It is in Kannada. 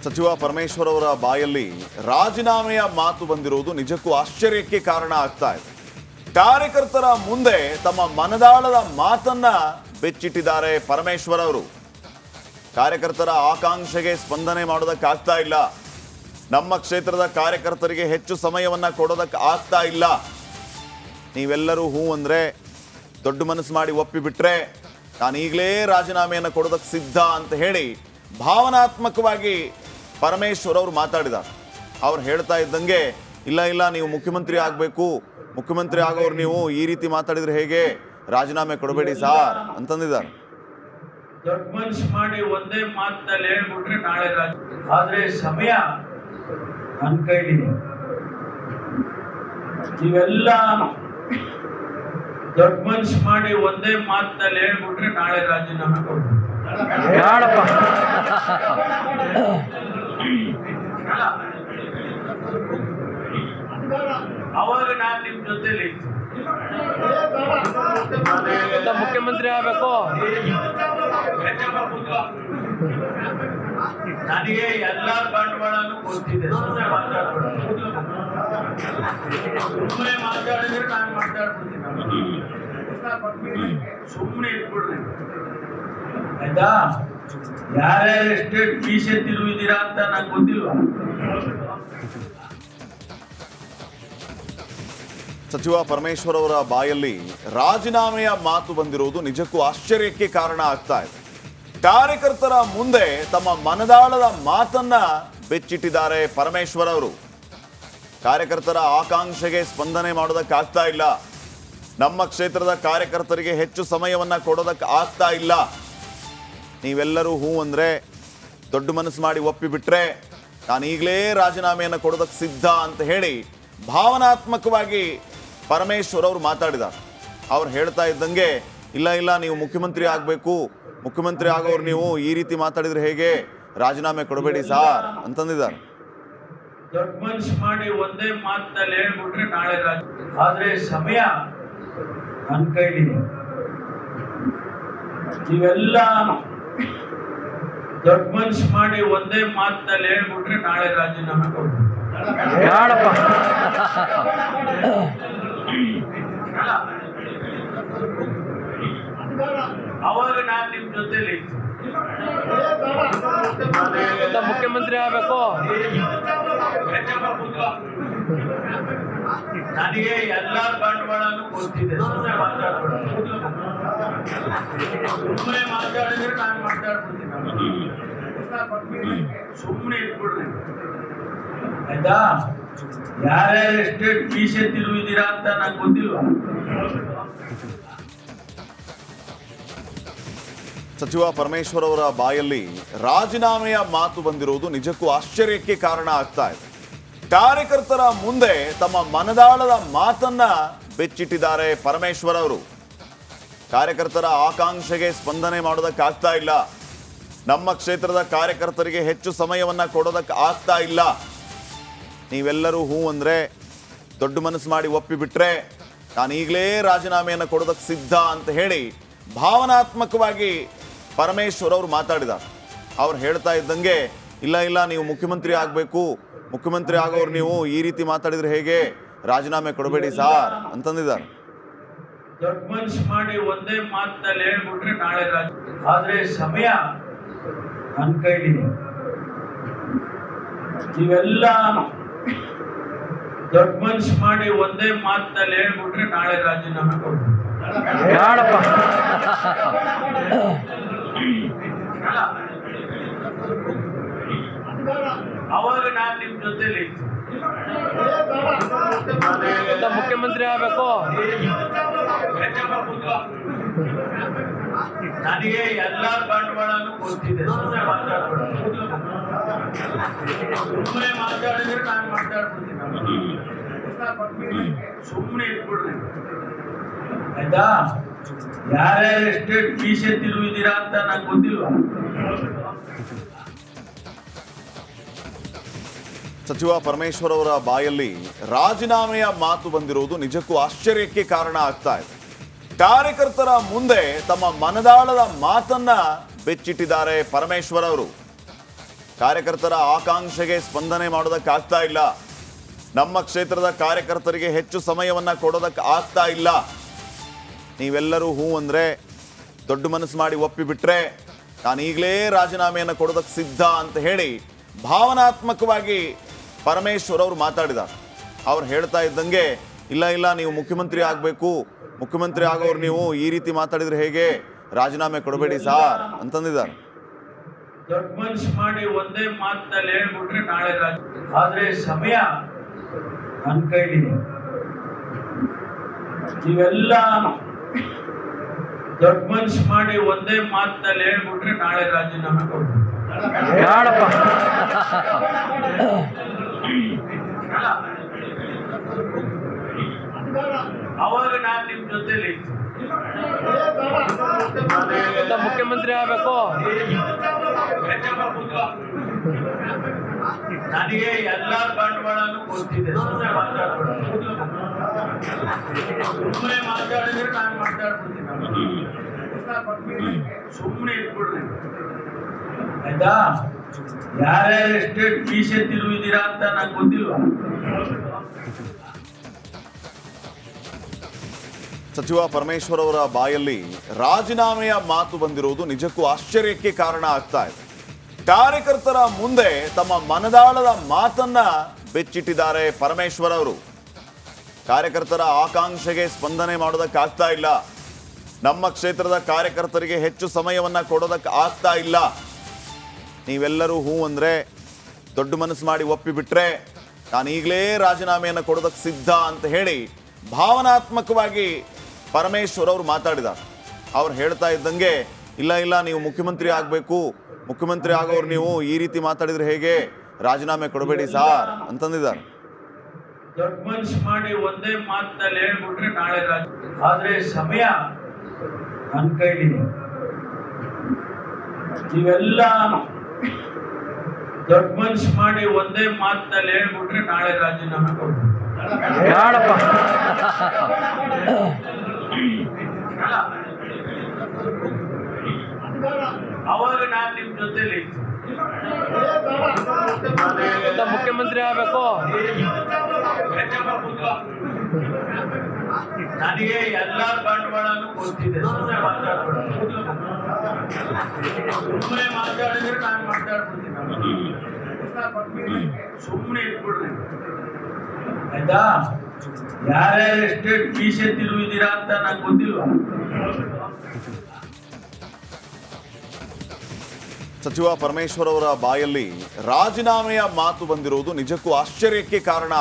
ಸಚಿವ ಪರಮೇಶ್ವರ್ ಅವರ ಬಾಯಲ್ಲಿ ರಾಜೀನಾಮೆಯ ಮಾತು ಬಂದಿರುವುದು ನಿಜಕ್ಕೂ ಆಶ್ಚರ್ಯಕ್ಕೆ ಕಾರಣ ಆಗ್ತಾ ಇದೆ. ಕಾರ್ಯಕರ್ತರ ಮುಂದೆ ತಮ್ಮ ಮನದಾಳದ ಮಾತನ್ನ ಬೆಚ್ಚಿಟ್ಟಿದ್ದಾರೆ ಪರಮೇಶ್ವರ್ ಅವರು. ಕಾರ್ಯಕರ್ತರ ಆಕಾಂಕ್ಷೆಗೆ ಸ್ಪಂದನೆ ಮಾಡೋದಕ್ಕಾಗ್ತಾ ಇಲ್ಲ. ನಮ್ಮ ಕ್ಷೇತ್ರದ ಕಾರ್ಯಕರ್ತರಿಗೆ ಹೆಚ್ಚು ಸಮಯವನ್ನ ಕೊಡೋದಕ್ಕೆ ಆಗ್ತಾ ಇಲ್ಲ. ನೀವೆಲ್ಲರೂ ಹೂ ಅಂದ್ರೆ, ದೊಡ್ಡ ಮನಸ್ಸು ಮಾಡಿ ಒಪ್ಪಿಬಿಟ್ರೆ ನಾನು ಈಗಲೇ ರಾಜೀನಾಮೆಯನ್ನು ಕೊಡೋದಕ್ಕೆ ಸಿದ್ಧ ಅಂತ ಹೇಳಿ ಭಾವನಾತ್ಮಕವಾಗಿ ಪರಮೇಶ್ವರ್ ಅವರು ಮಾತಾಡಿದ್ದಾರೆ. ಅವ್ರು ಹೇಳ್ತಾ ಇದ್ದಂಗೆ ಇಲ್ಲ ನೀವು ಮುಖ್ಯಮಂತ್ರಿ ಆಗಬೇಕು, ಮುಖ್ಯಮಂತ್ರಿ ಆಗೋರು ನೀವು ಈ ರೀತಿ ಮಾತಾಡಿದ್ರೆ ಹೇಗೆ, ರಾಜೀನಾಮೆ ಕೊಡಬೇಡಿ ಸಾರ್ ಅಂತಂದಿದ್ದಾರೆ. ದೊಡ್ಡ ಮನ್ಸು ಮಾಡಿ ಒಂದೇ ಮಾತಿನಲ್ಲಿ ಹೇಳ್ಬಿಟ್ರೆ ನಾಳೆ ಆದ್ರೆ ಸಮಯ ನನ್ನ ಕೈಲಿದೆ. ನೀವೆಲ್ಲ ದೊಡ್ಡ ಮನ್ಸು ಮಾಡಿ ಒಂದೇ ಮಾತಿನಲ್ಲಿ ಹೇಳ್ಬಿಟ್ರೆ ನಾಳೆ ರಾಜೀನಾಮೆ ಕೊಡ್ಬೇಕು. ಅವಾಗ ನಾನು ನಿಮ್ ಜೊತೆಲಿ ಮುಖ್ಯಮಂತ್ರಿ ಆಗಬೇಕು. ನನಗೆ ಎಲ್ಲ ಬಂಡವಾಳನು ಗೊತ್ತಿದೆ. ಸುಮ್ಮನೆ ಮಾತಾಡಿದ್ರೆ ನಾನು ಮಾತಾಡ್ಬಿಡ್ತೀನಿ. ಸುಮ್ಮನೆ ಇಟ್ಬಿಡ್ರಿ ಆಯ್ತಾ? ಯಾರ್ಯಾರು ಎಸ್ಟೇಟ್ ಮೀಸೆ ತಿರುವಿದ್ದೀರಾ ಅಂತ ನಂಗೆ ಗೊತ್ತಿಲ್ವಾ? ಸಚಿವ ಪರಮೇಶ್ವರ್ ಅವರ ಬಾಯಲ್ಲಿ ರಾಜೀನಾಮೆಯ ಮಾತು ಬಂದಿರುವುದು ನಿಜಕ್ಕೂ ಆಶ್ಚರ್ಯಕ್ಕೆ ಕಾರಣ ಆಗ್ತಾ ಇದೆ. ಕಾರ್ಯಕರ್ತರ ಮುಂದೆ ತಮ್ಮ ಮನದಾಳದ ಮಾತನ್ನ ಬೆಚ್ಚಿಟ್ಟಿದ್ದಾರೆ ಪರಮೇಶ್ವರ್ ಅವರು. ಕಾರ್ಯಕರ್ತರ ಆಕಾಂಕ್ಷೆಗೆ ಸ್ಪಂದನೆ ಮಾಡೋದಕ್ಕಾಗ್ತಾ ಇಲ್ಲ. ನಮ್ಮ ಕ್ಷೇತ್ರದ ಕಾರ್ಯಕರ್ತರಿಗೆ ಹೆಚ್ಚು ಸಮಯವನ್ನ ಕೊಡೋದಕ್ಕೆ ಆಗ್ತಾ ಇಲ್ಲ. ನೀವೆಲ್ಲರೂ ಹೂ ಅಂದ್ರೆ, ದೊಡ್ಡ ಮನಸ್ಸು ಮಾಡಿ ಒಪ್ಪಿಬಿಟ್ರೆ ನಾನು ಈಗಲೇ ರಾಜೀನಾಮೆಯನ್ನು ಕೊಡೋದಕ್ಕೆ ಸಿದ್ಧ ಅಂತ ಹೇಳಿ ಭಾವನಾತ್ಮಕವಾಗಿ ಪರಮೇಶ್ವರ್ ಅವರು ಮಾತಾಡಿದ್ದಾರೆ. ಅವ್ರು ಹೇಳ್ತಾ ಇದ್ದಂಗೆ ಇಲ್ಲ ನೀವು ಮುಖ್ಯಮಂತ್ರಿ ಆಗಬೇಕು, ಮುಖ್ಯಮಂತ್ರಿ ಆಗೋರು ನೀವು ಈ ರೀತಿ ಮಾತಾಡಿದ್ರೆ ಹೇಗೆ, ರಾಜೀನಾಮೆ ಕೊಡಬೇಡಿ ಸಾರ್ ಅಂತಂದಿದ್ದಾರೆ. ದೊಡ್ಡ ಮನ್ಸು ಮಾಡಿ ಒಂದೇ ಮಾತಿನಲ್ಲಿ ಹೇಳ್ಬಿಟ್ರೆ ನಾಳೆ ಆದ್ರೆ ಸಮಯ ನನ್ನ ಕೈಲಿದೆ. ನೀವೆಲ್ಲ ದೊಡ್ಡ ಮನ್ಸು ಮಾಡಿ ಒಂದೇ ಮಾತಿನಲ್ಲಿ ಹೇಳ್ಬಿಟ್ರೆ ನಾಳೆ ರಾಜೀನಾಮೆ ಕೊಡ್ಬೇಕು. ಅವಾಗ ನಾನು ನಿಮ್ ಜೊತೆಲಿ ಮುಖ್ಯಮಂತ್ರಿ ಆಗಬೇಕು. ನನಗೆ ಎಲ್ಲ ಬಂಡವಾಳನು ಗೊತ್ತಿದೆ. ಸುಮ್ಮನೆ ಮಾತಾಡಿದ್ರೆ ನಾನು ಮಾತಾಡ್ಬಿಡ್ತೀನಿ. ಸುಮ್ಮನೆ ಇಟ್ಬಿಡ್ರಿ ಆಯ್ತಾ? ಯಾರ್ಯಾರು ಎಸ್ಟೇಟ್ ಮೀಸೆ ತಿರುವಿದ್ದೀರಾ ಅಂತ ನಂಗೆ ಗೊತ್ತಿಲ್ವಾ? ಸಚಿವ ಪರಮೇಶ್ವರ್ ಅವರ ಬಾಯಲ್ಲಿ ರಾಜೀನಾಮೆಯ ಮಾತು ಬಂದಿರುವುದು ನಿಜಕ್ಕೂ ಆಶ್ಚರ್ಯಕ್ಕೆ ಕಾರಣ ಆಗ್ತಾ ಇದೆ. ಕಾರ್ಯಕರ್ತರ ಮುಂದೆ ತಮ್ಮ ಮನದಾಳದ ಮಾತನ್ನ ಬೆಚ್ಚಿಟ್ಟಿದ್ದಾರೆ ಪರಮೇಶ್ವರ್ ಅವರು. ಕಾರ್ಯಕರ್ತರ ಆಕಾಂಕ್ಷೆಗೆ ಸ್ಪಂದನೆ ಮಾಡೋದಕ್ಕಾಗ್ತಾ ಇಲ್ಲ. ನಮ್ಮ ಕ್ಷೇತ್ರದ ಕಾರ್ಯಕರ್ತರಿಗೆ ಹೆಚ್ಚು ಸಮಯವನ್ನ ಕೊಡೋದಕ್ಕೆ ಆಗ್ತಾ ಇಲ್ಲ. ನೀವೆಲ್ಲರೂ ಹೂ ಅಂದ್ರೆ, ದೊಡ್ಡ ಮನಸ್ಸು ಮಾಡಿ ಒಪ್ಪಿಬಿಟ್ರೆ ನಾನು ಈಗಲೇ ರಾಜೀನಾಮೆಯನ್ನು ಕೊಡೋದಕ್ಕೆ ಸಿದ್ಧ ಅಂತ ಹೇಳಿ ಭಾವನಾತ್ಮಕವಾಗಿ ಪರಮೇಶ್ವರ್ ಅವರು ಮಾತಾಡಿದ್ದಾರೆ. ಅವ್ರು ಹೇಳ್ತಾ ಇದ್ದಂಗೆ ಇಲ್ಲ ನೀವು ಮುಖ್ಯಮಂತ್ರಿ ಆಗಬೇಕು, ಮುಖ್ಯಮಂತ್ರಿ ಆಗೋರು ನೀವು ಈ ರೀತಿ ಮಾತಾಡಿದ್ರೆ ಹೇಗೆ, ರಾಜೀನಾಮೆ ಕೊಡಬೇಡಿ ಸಾರ್ ಅಂತಂದಿದ್ದಾರೆ. ದೊಡ್ಡ ಮನ್ಸು ಮಾಡಿ ಒಂದೇ ಮಾತಿನಲ್ಲಿ ಹೇಳ್ಬಿಟ್ರೆ ನಾಳೆ ಆದ್ರೆ ಸಮಯ ನನ್ನ ಕೈಲಿದೆ. ನೀವೆಲ್ಲ ದೊಡ್ಡ ಮನ್ಸು ಮಾಡಿ ಒಂದೇ ಮಾತಿನಲ್ಲಿ ಹೇಳ್ಬಿಟ್ರೆ ನಾಳೆ ರಾಜೀನಾಮೆ ಕೊಡ್ಬೇಕು. ಅವಾಗ ನಾನು ನಿಮ್ ಜೊತೆಲಿ ಮುಖ್ಯಮಂತ್ರಿ ಆಗಬೇಕು. ನನಗೆ ಎಲ್ಲ ಬಂಡವಾಳನು ಗೊತ್ತಿದೆ. ಸುಮ್ಮನೆ ಮಾತಾಡಿದ್ರೆ ನಾನು ಮಾತಾಡ್ಬಿಡ್ತೀನಿ. ಸುಮ್ಮನೆ ಇಟ್ಬಿಡ್ರಿ ಆಯ್ತಾ? ಯಾರ್ಯಾರು ಎಸ್ಟೇಟ್ ಮೀಸೆ ತಿರುವಿದ್ದೀರಾ ಅಂತ ನಂಗೆ ಗೊತ್ತಿಲ್ವಾ? ಸಚಿವ ಪರಮೇಶ್ವರ್ ಅವರ ಬಾಯಲ್ಲಿ ರಾಜೀನಾಮೆಯ ಮಾತು ಬಂದಿರುವುದು ನಿಜಕ್ಕೂ ಆಶ್ಚರ್ಯಕ್ಕೆ ಕಾರಣ ಆಗ್ತಾ ಇದೆ. ಕಾರ್ಯಕರ್ತರ ಮುಂದೆ ತಮ್ಮ ಮನದಾಳದ ಮಾತನ್ನ ಬೆಚ್ಚಿಟ್ಟಿದ್ದಾರೆ ಪರಮೇಶ್ವರ್ ಅವರು. ಕಾರ್ಯಕರ್ತರ ಆಕಾಂಕ್ಷೆಗೆ ಸ್ಪಂದನೆ ಮಾಡೋದಕ್ಕಾಗ್ತಾ ಇಲ್ಲ. ನಮ್ಮ ಕ್ಷೇತ್ರದ ಕಾರ್ಯಕರ್ತರಿಗೆ ಹೆಚ್ಚು ಸಮಯವನ್ನ ಕೊಡೋದಕ್ಕೆ ಆಗ್ತಾ ಇಲ್ಲ. ನೀವೆಲ್ಲರೂ ಹೂ ಅಂದ್ರೆ, ದೊಡ್ಡ ಮನಸ್ಸು ಮಾಡಿ ಒಪ್ಪಿಬಿಟ್ರೆ ನಾನು ಈಗಲೇ ರಾಜೀನಾಮೆಯನ್ನು ಕೊಡೋದಕ್ಕೆ ಸಿದ್ಧ ಅಂತ ಹೇಳಿ ಭಾವನಾತ್ಮಕವಾಗಿ ಪರಮೇಶ್ವರ್ ಅವರು ಮಾತಾಡಿದ್ದಾರೆ. ಅವ್ರು ಹೇಳ್ತಾ ಇದ್ದಂಗೆ ಇಲ್ಲ ನೀವು ಮುಖ್ಯಮಂತ್ರಿ ಆಗಬೇಕು, ಮುಖ್ಯಮಂತ್ರಿ ಆಗೋರು ನೀವು ಈ ರೀತಿ ಮಾತಾಡಿದ್ರೆ ಹೇಗೆ, ರಾಜೀನಾಮೆ ಕೊಡಬೇಡಿ ಸಾರ್ ಅಂತಂದಿದ್ದಾರೆ. ದೊಡ್ಡ ಮನ್ಸು ಮಾಡಿ ಒಂದೇ ಮಾತಿನಲ್ಲಿ ಹೇಳ್ಬಿಟ್ರೆ ನಾಳೆ ಆದ್ರೆ ಸಮಯ ನನ್ನ ಕೈಲಿದೆ. ನೀವೆಲ್ಲ ದೊಡ್ಡ ಮನ್ಸು ಮಾಡಿ ಒಂದೇ ಮಾತಿನಲ್ಲಿ ಹೇಳ್ಬಿಟ್ರೆ ನಾಳೆ ರಾಜೀನಾಮೆ ಕೊಡ್ತೀನಿ. ಅವಾಗ ನಾನು ನಿಮ್ ಜೊತೆಲಿ ಮುಖ್ಯಮಂತ್ರಿ ಆಗಬೇಕು. ನನಗೆ ಎಲ್ಲಾ ಬಂಡವಾಳನು ಗೊತ್ತಿದೆ. ಸುಮ್ಮನೆ ಮಾತಾಡಿದ್ರೆ ನಾನು ಮಾತಾಡ್ಬಿಡ್ತೀನಿ. ಸುಮ್ಮನೆ ಇಟ್ಬಿಡ್ರಿ ಆಯ್ತಾ? ಯಾರ್ಯಾರು ಎಷ್ಟೆಷ್ಟು ಮೀಸೆ ತಿರುವಿದ್ದೀರಾ ಅಂತ ನಂಗೆ ಗೊತ್ತಿಲ್ವಾ? ಸಚಿವ ಪರಮೇಶ್ವರ್ ಅವರ ಬಾಯಲ್ಲಿ ರಾಜೀನಾಮೆಯ ಮಾತು ಬಂದಿರುವುದು ನಿಜಕ್ಕೂ ಆಶ್ಚರ್ಯಕ್ಕೆ ಕಾರಣ ಆಗ್ತಾ ಇದೆ. ಕಾರ್ಯಕರ್ತರ ಮುಂದೆ ತಮ್ಮ ಮನದಾಳದ ಮಾತನ್ನ ಬೆಚ್ಚಿಟ್ಟಿದ್ದಾರೆ ಪರಮೇಶ್ವರ್ ಅವರು. ಕಾರ್ಯಕರ್ತರ ಆಕಾಂಕ್ಷೆಗೆ ಸ್ಪಂದನೆ ಮಾಡೋದಕ್ಕಾಗ್ತಾ ಇಲ್ಲ. ನಮ್ಮ ಕ್ಷೇತ್ರದ ಕಾರ್ಯಕರ್ತರಿಗೆ ಹೆಚ್ಚು ಸಮಯವನ್ನ ಕೊಡೋದಕ್ಕೆ ಆಗ್ತಾ ಇಲ್ಲ. ನೀವೆಲ್ಲರೂ ಹೂ ಅಂದ್ರೆ, ದೊಡ್ಡ ಮನಸ್ಸು ಮಾಡಿ ಒಪ್ಪಿಬಿಟ್ರೆ ನಾನು ಈಗಲೇ ರಾಜೀನಾಮೆಯನ್ನು ಕೊಡೋದಕ್ಕೆ ಸಿದ್ಧ ಅಂತ ಹೇಳಿ ಭಾವನಾತ್ಮಕವಾಗಿ ಪರಮೇಶ್ವರ್ ಅವರು ಮಾತಾಡಿದ್ದಾರೆ. ಅವ್ರು ಹೇಳ್ತಾ ಇದ್ದಂಗೆ ಇಲ್ಲ ನೀವು ಮುಖ್ಯಮಂತ್ರಿ ಆಗಬೇಕು, ಮುಖ್ಯಮಂತ್ರಿ ಆಗೋರು ನೀವು ಈ ರೀತಿ ಮಾತಾಡಿದ್ರೆ ಹೇಗೆ, ರಾಜೀನಾಮೆ ಕೊಡಬೇಡಿ ಸಾರ್ ಅಂತಂದಿದ್ದಾರೆ. ದೊಡ್ಡ ಮನ್ಸು ಮಾಡಿ ಒಂದೇ ಮಾತಿನಲ್ಲಿ ಹೇಳ್ಬಿಟ್ರೆ ನಾಳೆ ಆದ್ರೆ ಸಮಯ ನನ್ನ ಕೈಲಿದೆ. ನೀವೆಲ್ಲ ದೊಡ್ಡ ಮನ್ಸು ಮಾಡಿ ಒಂದೇ ಮಾತಿನಲ್ಲಿ ಹೇಳ್ಬಿಟ್ರೆ ನಾಳೆ ರಾಜೀನಾಮೆ ಕೊಡ್ತೀನಿ. ಅವಾಗ ನಾನು ನಿಮ್ ಜೊತೆಲಿ ಮುಖ್ಯಮಂತ್ರಿ ಆಗಬೇಕು. ನನಗೆ ಎಲ್ಲಾ ಬಂಡವಾಳನು ಗೊತ್ತಿದೆ. ಸುಮ್ಮನೆ ಮಾತಾಡಿದ್ರೆ ನಾನು ಮಾತಾಡ್ಬಿಡ್ತೀನಿ. ಸುಮ್ಮನೆ ಇಟ್ಬಿಡ್ರಿ ಆಯ್ತಾ? ಯಾರ್ಯಾರು ಎಷ್ಟೆಷ್ಟು ಮೀಸೆ ತಿರುವಿದ್ದೀರಾ ಅಂತ ನಂಗೆ ಗೊತ್ತಿಲ್ವಾ? ಸಚಿವ ಪರಮೇಶ್ವರ್ ಅವರ ಬಾಯಲ್ಲಿ ರಾಜೀನಾಮೆಯ ಮಾತು ಬಂದಿರುವುದು ನಿಜಕ್ಕೂ ಆಶ್ಚರ್ಯಕ್ಕೆ ಕಾರಣ